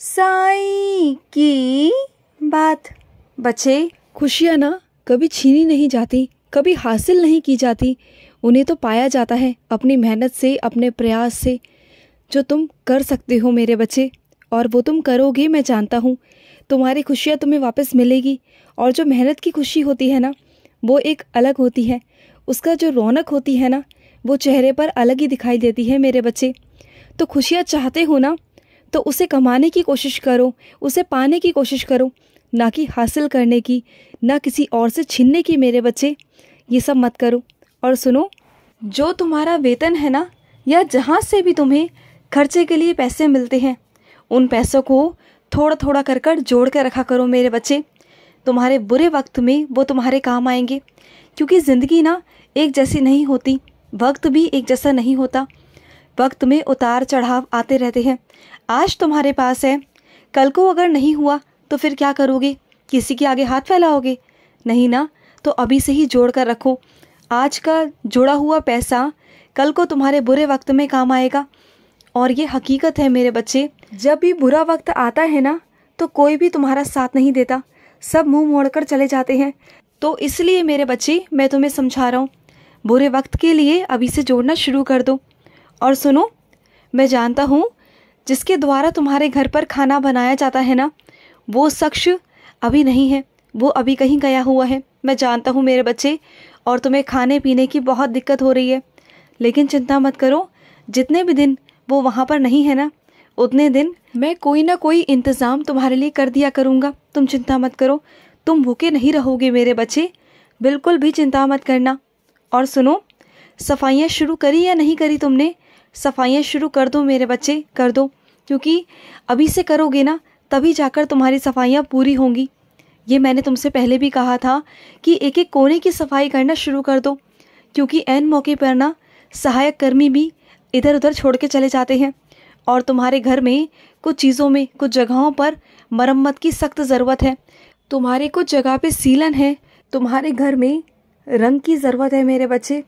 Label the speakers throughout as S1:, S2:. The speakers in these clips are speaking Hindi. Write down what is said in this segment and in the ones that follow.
S1: साईं की बात। बच्चे,
S2: खुशियाँ ना कभी छीनी नहीं जाती, कभी हासिल नहीं की जाती, उन्हें तो पाया जाता है अपनी मेहनत से, अपने प्रयास से। जो तुम कर सकते हो मेरे बच्चे, और वो तुम करोगे, मैं जानता हूँ। तुम्हारी खुशियाँ तुम्हें वापस मिलेगी। और जो मेहनत की खुशी होती है ना, वो एक अलग होती है। उसका जो रौनक होती है ना, वो चेहरे पर अलग ही दिखाई देती है मेरे बच्चे। तो खुशियाँ चाहते हो ना, तो उसे कमाने की कोशिश करो, उसे पाने की कोशिश करो, ना कि हासिल करने की, ना किसी और से छीनने की मेरे बच्चे। ये सब मत करो। और सुनो, जो तुम्हारा वेतन है ना, या जहाँ से भी तुम्हें खर्चे के लिए पैसे मिलते हैं, उन पैसों को थोड़ा थोड़ा कर कर जोड़ कर रखा करो मेरे बच्चे। तुम्हारे बुरे वक्त में वो तुम्हारे काम आएंगे। क्योंकि ज़िंदगी ना एक जैसी नहीं होती, वक्त भी एक जैसा नहीं होता। वक्त में उतार चढ़ाव आते रहते हैं। आज तुम्हारे पास है, कल को अगर नहीं हुआ तो फिर क्या करोगे? किसी के आगे हाथ फैलाओगे? नहीं ना। तो अभी से ही जोड़ कर रखो। आज का जोड़ा हुआ पैसा कल को तुम्हारे बुरे वक्त में काम आएगा। और ये हकीकत है मेरे बच्चे, जब भी बुरा वक्त आता है ना, तो कोई भी तुम्हारा साथ नहीं देता, सब मुंह मोड़कर चले जाते हैं। तो इसलिए मेरे बच्चे, मैं तुम्हें समझा रहा हूँ, बुरे वक्त के लिए अभी से जोड़ना शुरू कर दो। और सुनो, मैं जानता हूँ जिसके द्वारा तुम्हारे घर पर खाना बनाया जाता है ना, वो शख्स अभी नहीं है, वो अभी कहीं गया हुआ है। मैं जानता हूँ मेरे बच्चे, और तुम्हें खाने पीने की बहुत दिक्कत हो रही है। लेकिन चिंता मत करो, जितने भी दिन वो वहाँ पर नहीं है ना, उतने दिन मैं कोई ना कोई इंतज़ाम तुम्हारे लिए कर दिया करूँगा। तुम चिंता मत करो, तुम भूखे नहीं रहोगे मेरे बच्चे, बिल्कुल भी चिंता मत करना। और सुनो, सफाइयाँ शुरू करी या नहीं करी तुमने? सफाइयाँ शुरू कर दो मेरे बच्चे, कर दो। क्योंकि अभी से करोगे ना, तभी जाकर तुम्हारी सफाइयाँ पूरी होंगी। ये मैंने तुमसे पहले भी कहा था कि एक एक कोने की सफाई करना शुरू कर दो। क्योंकि ऐन मौके पर ना सहायक कर्मी भी इधर उधर छोड़ के चले जाते हैं। और तुम्हारे घर में कुछ चीज़ों में, कुछ जगहों पर मरम्मत की सख्त ज़रूरत है। तुम्हारे कुछ जगह पे सीलन है, तुम्हारे घर में रंग की ज़रूरत है मेरे बच्चे,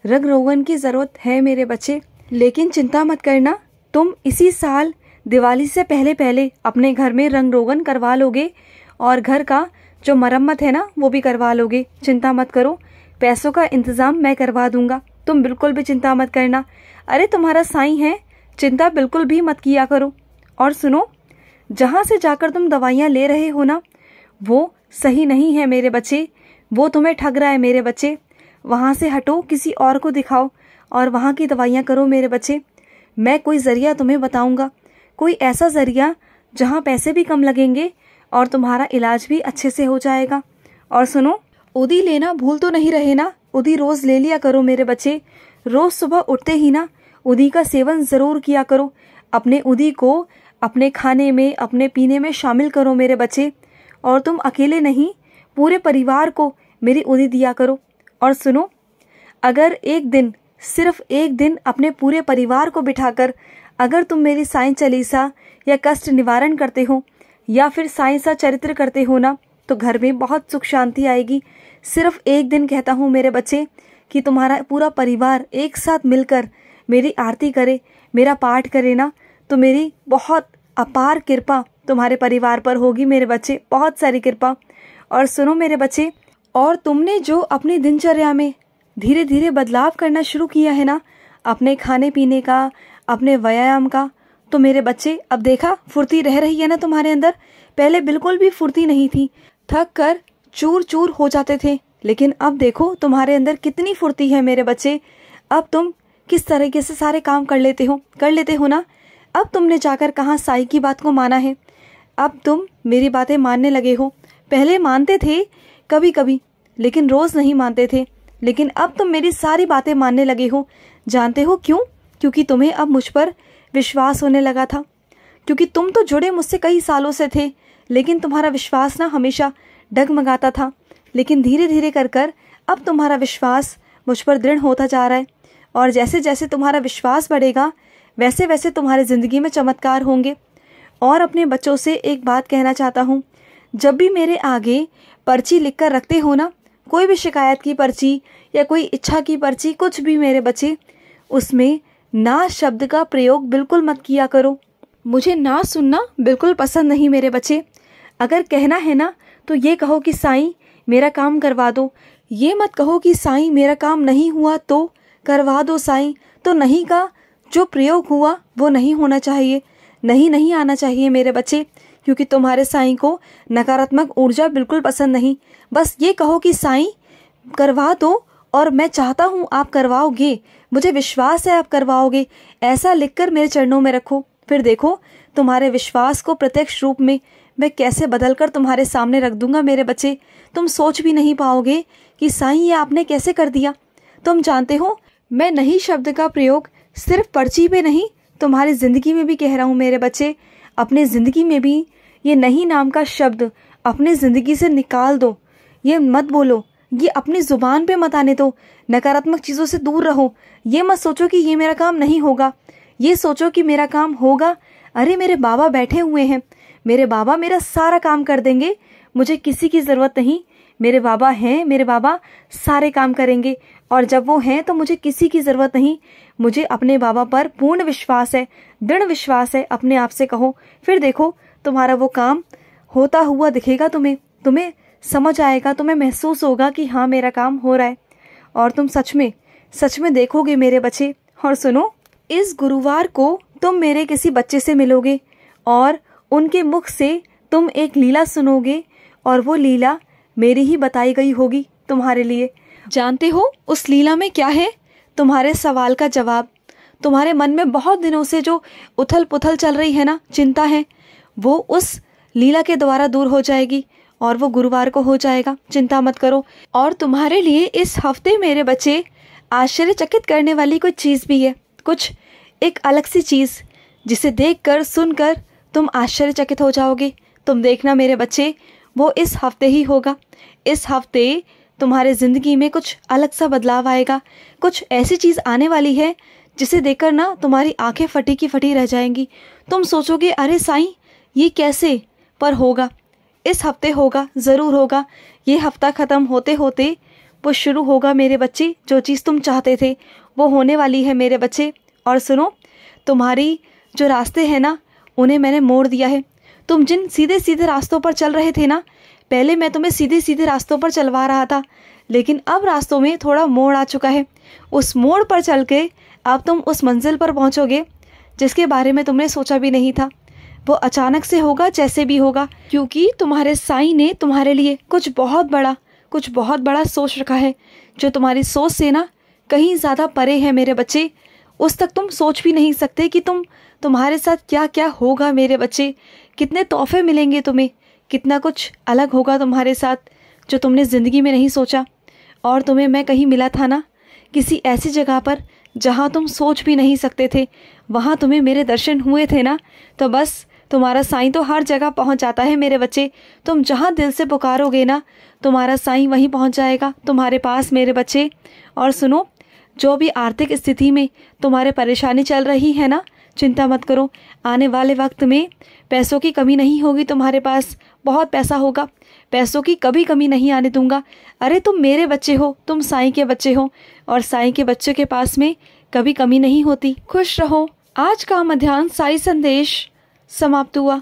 S2: रंग रोगन की ज़रूरत है मेरे बच्चे। लेकिन चिंता मत करना, तुम इसी साल दिवाली से पहले पहले अपने घर में रंग रोगन करवा लोगे, और घर का जो मरम्मत है ना, वो भी करवा लोगे। चिंता मत करो, पैसों का इंतज़ाम मैं करवा दूंगा, तुम बिल्कुल भी चिंता मत करना। अरे तुम्हारा साईं है, चिंता बिल्कुल भी मत किया करो। और सुनो, जहाँ से जाकर तुम दवाइयाँ ले रहे हो ना, वो सही नहीं है मेरे बच्चे, वो तुम्हें ठग रहा है मेरे बच्चे। वहाँ से हटो, किसी और को दिखाओ और वहाँ की दवाइयाँ करो मेरे बच्चे। मैं कोई ज़रिया तुम्हें बताऊँगा, कोई ऐसा ज़रिया जहाँ पैसे भी कम लगेंगे और तुम्हारा इलाज भी अच्छे से हो जाएगा। और सुनो, उदी लेना भूल तो नहीं रहे ना? उदी रोज़ ले लिया करो मेरे बच्चे। रोज़ सुबह उठते ही ना उदी का सेवन ज़रूर किया करो। अपने उदी को अपने खाने में, अपने पीने में शामिल करो मेरे बच्चे। और तुम अकेले नहीं, पूरे परिवार को मेरी उदी दिया करो। और सुनो, अगर एक दिन, सिर्फ एक दिन अपने पूरे परिवार को बिठाकर अगर तुम मेरी साईं चालीसा या कष्ट निवारण करते हो, या फिर साईं सा चरित्र करते हो ना, तो घर में बहुत सुख शांति आएगी। सिर्फ एक दिन कहता हूँ मेरे बच्चे, कि तुम्हारा पूरा परिवार एक साथ मिलकर मेरी आरती करे, मेरा पाठ करे ना, तो मेरी बहुत अपार कृपा तुम्हारे परिवार पर होगी मेरे बच्चे, बहुत सारी कृपा। और सुनो मेरे बच्चे, और तुमने जो अपनी दिनचर्या में धीरे धीरे बदलाव करना शुरू किया है ना, अपने खाने पीने का, अपने व्यायाम का, तो मेरे बच्चे अब देखा फुर्ती रह रही है ना तुम्हारे अंदर। पहले बिल्कुल भी फुर्ती नहीं थी, थक कर चूर चूर हो जाते थे, लेकिन अब देखो तुम्हारे अंदर कितनी फुर्ती है मेरे बच्चे। अब तुम किस तरीके से सारे काम कर लेते हो ना। अब तुमने जाकर कहाँ साईं की बात को माना है, अब तुम मेरी बातें मानने लगे हो। पहले मानते थे कभी कभी, लेकिन रोज़ नहीं मानते थे, लेकिन अब तुम मेरी सारी बातें मानने लगे हो। जानते हो क्यों? क्योंकि तुम्हें अब मुझ पर विश्वास होने लगा था। क्योंकि तुम तो जुड़े मुझसे कई सालों से थे, लेकिन तुम्हारा विश्वास ना हमेशा डगमगाता था। लेकिन धीरे धीरे कर कर अब तुम्हारा विश्वास मुझ पर दृढ़ होता जा रहा है। और जैसे जैसे तुम्हारा विश्वास बढ़ेगा, वैसे वैसे तुम्हारी ज़िंदगी में चमत्कार होंगे। और अपने बच्चों से एक बात कहना चाहता हूँ, जब भी मेरे आगे पर्ची लिख कर रखते हो ना, कोई भी शिकायत की पर्ची या कोई इच्छा की पर्ची, कुछ भी मेरे बच्चे, उसमें ना शब्द का प्रयोग बिल्कुल मत किया करो।
S1: मुझे ना सुनना बिल्कुल पसंद नहीं मेरे बच्चे। अगर कहना है ना तो ये कहो कि साईं मेरा काम करवा दो। ये मत कहो कि साईं मेरा काम नहीं हुआ तो करवा दो साईं। तो नहीं का जो प्रयोग हुआ वो नहीं होना चाहिए, नहीं आना चाहिए मेरे बच्चे, क्योंकि तुम्हारे साईं को नकारात्मक ऊर्जा बिल्कुल पसंद नहीं। बस ये कहो कि साईं करवा दो और मैं चाहता हूँ आप करवाओगे, मुझे विश्वास है आप करवाओगे, ऐसा लिखकर मेरे चरणों में रखो। फिर देखो तुम्हारे विश्वास को प्रत्यक्ष रूप में मैं कैसे बदलकर तुम्हारे सामने रख दूंगा मेरे बच्चे। तुम सोच भी नहीं पाओगे कि साईं ये आपने कैसे कर दिया। तुम जानते हो मैं नहीं शब्द का प्रयोग सिर्फ पर्ची पे नहीं, तुम्हारी ज़िंदगी में भी कह रहा हूँ मेरे बच्चे। अपने ज़िंदगी में भी ये नहीं नाम का शब्द अपनी ज़िंदगी से निकाल दो। ये मत बोलो, ये अपनी ज़ुबान पे मत आने दो। नकारात्मक चीज़ों से दूर रहो। ये मत सोचो कि ये मेरा काम नहीं होगा, ये सोचो कि मेरा काम होगा। अरे मेरे बाबा बैठे हुए हैं, मेरे बाबा मेरा सारा काम कर देंगे, मुझे किसी की ज़रूरत नहीं। मेरे बाबा हैं, मेरे बाबा सारे काम करेंगे, और जब वो हैं तो मुझे किसी की ज़रूरत नहीं। मुझे अपने बाबा पर पूर्ण विश्वास है, दृढ़ विश्वास है। अपने आप से कहो, फिर देखो तुम्हारा वो काम होता हुआ दिखेगा तुम्हें समझ आएगा, तुम्हें महसूस होगा कि हाँ मेरा काम हो रहा है, और तुम सच में देखोगे मेरे बच्चे। और सुनो, इस गुरुवार को तुम मेरे किसी बच्चे से मिलोगे और उनके मुख से तुम एक लीला सुनोगे, और वो लीला मेरी ही बताई गई होगी तुम्हारे लिए। जानते हो उस लीला में क्या है? तुम्हारे सवाल का जवाब। तुम्हारे मन में बहुत दिनों से जो उथल पुथल चल रही है ना, चिंता है, वो उस लीला के द्वारा दूर हो जाएगी, और वो गुरुवार को हो जाएगा। चिंता मत करो। और तुम्हारे लिए इस हफ्ते मेरे बच्चे आश्चर्यचकित करने वाली कोई चीज़ भी है, कुछ एक अलग सी चीज़, जिसे देखकर सुनकर तुम आश्चर्यचकित हो जाओगे। तुम देखना मेरे बच्चे, वो इस हफ्ते ही होगा। इस हफ्ते तुम्हारे ज़िंदगी में कुछ अलग सा बदलाव आएगा। कुछ ऐसी चीज़ आने वाली है जिसे देखकर ना तुम्हारी आंखें फटी की फटी रह जाएंगी। तुम सोचोगे अरे साईं ये कैसे, पर होगा, इस हफ्ते होगा, ज़रूर होगा। ये हफ्ता ख़त्म होते होते वो शुरू होगा मेरे बच्चे। जो चीज़ तुम चाहते थे वो होने वाली है मेरे बच्चे। और सुनो, तुम्हारी जो रास्ते हैं ना उन्हें मैंने मोड़ दिया है। तुम जिन सीधे सीधे रास्तों पर चल रहे थे ना, पहले मैं तुम्हें सीधे सीधे रास्तों पर चलवा रहा था, लेकिन अब रास्तों में थोड़ा मोड़ आ चुका है। उस मोड़ पर चल के अब तुम उस मंजिल पर पहुंचोगे जिसके बारे में तुमने सोचा भी नहीं था। वो अचानक से होगा, जैसे भी होगा, क्योंकि तुम्हारे साईं ने तुम्हारे लिए कुछ बहुत बड़ा सोच रखा है, जो तुम्हारी सोच से ना कहीं ज़्यादा परे है मेरे बच्चे। उस तक तुम सोच भी नहीं सकते कि तुम्हारे साथ क्या क्या होगा मेरे बच्चे। कितने तोहफे मिलेंगे तुम्हें, कितना कुछ अलग होगा तुम्हारे साथ जो तुमने ज़िंदगी में नहीं सोचा। और तुम्हें मैं कहीं मिला था ना, किसी ऐसी जगह पर जहाँ तुम सोच भी नहीं सकते थे, वहाँ तुम्हें मेरे दर्शन हुए थे ना। तो बस तुम्हारा साईं तो हर जगह पहुँच जाता है मेरे बच्चे। तुम जहाँ दिल से पुकारोगे ना, तुम्हारा साईं वहीं पहुँच जाएगा तुम्हारे पास मेरे बच्चे। और सुनो, जो भी आर्थिक स्थिति में तुम्हारे परेशानी चल रही है ना, चिंता मत करो। आने वाले वक्त में पैसों की कमी नहीं होगी तुम्हारे पास, बहुत पैसा होगा। पैसों की कभी कमी नहीं आने दूंगा। अरे तुम मेरे बच्चे हो, तुम साईं के बच्चे हो, और साईं के बच्चे के पास में कभी कमी नहीं होती। खुश रहो। आज का मध्याह्न साई संदेश समाप्त हुआ।